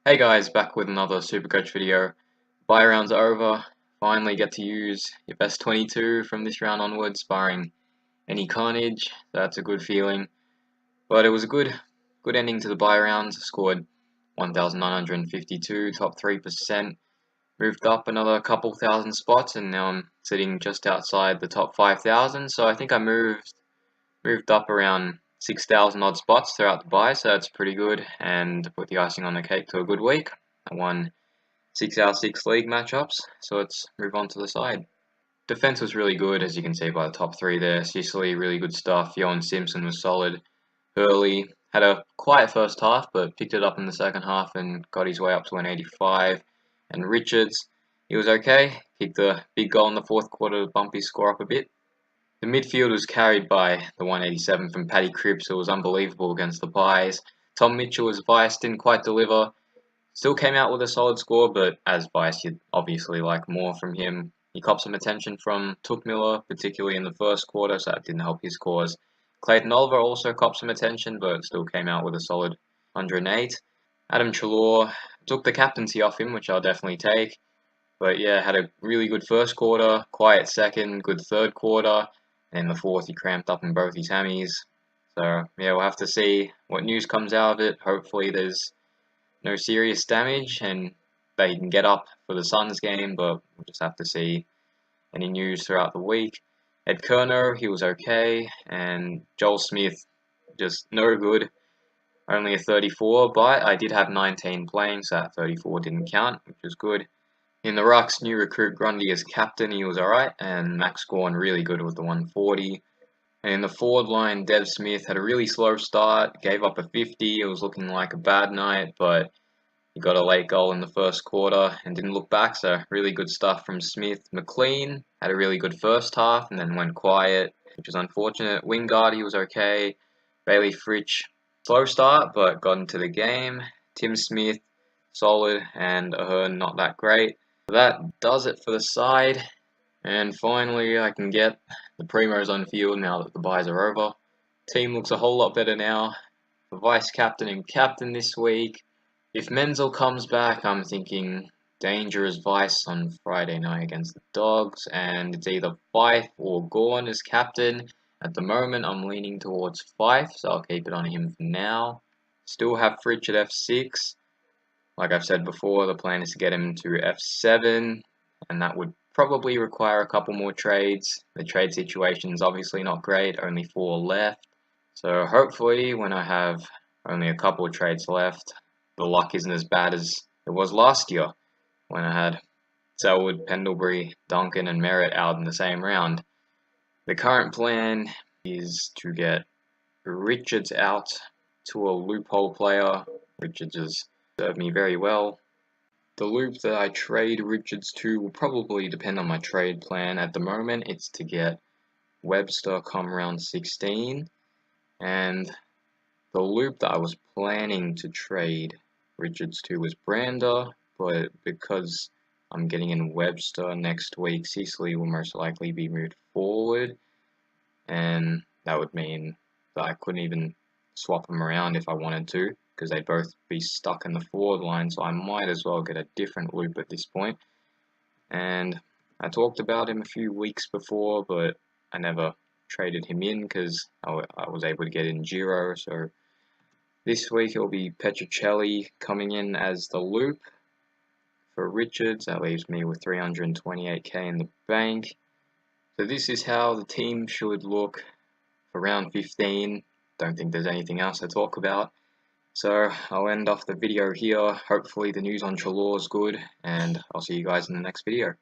Hey guys, back with another SuperCoach video. Buy rounds are over. Finally get to use your best 22 from this round onwards, barring any carnage. That's a good feeling. But it was a good ending to the buy rounds. Scored 1,952, top 3%. Moved up another couple thousand spots, and now I'm sitting just outside the top 5,000. So I think I moved up around 6,000 odd spots throughout the buy, so that's pretty good. And put the icing on the cake to a good week. I won 6 out of 6 league matchups, so let's move on to the side. Defense was really good, as you can see by the top three there. Sicily, really good stuff. Johan Simpson was solid. Hurley had a quiet first half, but picked it up in the second half and got his way up to an 85. And Richards, he was okay. Kicked a big goal in the fourth quarter to bump his score up a bit. The midfield was carried by the 187 from Paddy Cripps, who was unbelievable against the Pies. Tom Mitchell was vice, didn't quite deliver. Still came out with a solid score, but as vice, you'd obviously like more from him. He copped some attention from Took Miller, particularly in the first quarter, so that didn't help his cause. Clayton Oliver also copped some attention, but still came out with a solid 108. Adam Treloar took the captaincy off him, which I'll definitely take. But yeah, had a really good first quarter, quiet second, good third quarter, and in the fourth he cramped up in both his hammies. So yeah, we'll have to see what news comes out of it. Hopefully there's no serious damage and they can get up for the Suns game, but we'll just have to see any news throughout the week. Ed Kerner, he was okay, and Joel Smith, just no good. Only a 34, but I did have 19 playing, so that 34 didn't count, which was good. In the rucks, new recruit Grundy as captain, he was alright, and Max Gorn really good with the 140. And in the forward line, Dev Smith had a really slow start, gave up a 50, it was looking like a bad night, but he got a late goal in the first quarter and didn't look back, so really good stuff from Smith. McLean had a really good first half and then went quiet, which was unfortunate. Wingard, he was okay. Bailey Fritsch, slow start, but got into the game. Tim Smith, solid, and Ahern, not that great. That does it for the side, and finally I can get the primos on field now that the buys are over. Team looks a whole lot better now. The vice captain and captain this week. If Menzel comes back, I'm thinking dangerous vice on Friday night against the Dogs, and it's either Fife or Gorn as captain. At the moment, I'm leaning towards Fife, so I'll keep it on him for now. Still have Fritsch at F6. Like I've said before, the plan is to get him to F7, and that would probably require a couple more trades. The trade situation is obviously not great, only 4 left. So hopefully when I have only a couple of trades left, the luck isn't as bad as it was last year when I had Selwood, Pendlebury, Duncan and Merritt out in the same round. The current plan is to get Richards out to a loophole player. Richards has served me very well. The loop that I trade Richards to will probably depend on my trade plan. At the moment, it's to get Webster come round 16, and the loop that I was planning to trade Richards to was Brander, but because I'm getting in Webster next week, Sicily will most likely be moved forward, and that would mean that I couldn't even swap them around if I wanted to, because they'd both be stuck in the forward line, so I might as well get a different loop at this point. And I talked about him a few weeks before, but I never traded him in because I was able to get in Giro, so this week it'll be Petrocelli coming in as the loop for Richards. That leaves me with 328k in the bank. So this is how the team should look for round 15. Don't think there's anything else to talk about. So I'll end off the video here. Hopefully the news on Treloar is good, and I'll see you guys in the next video.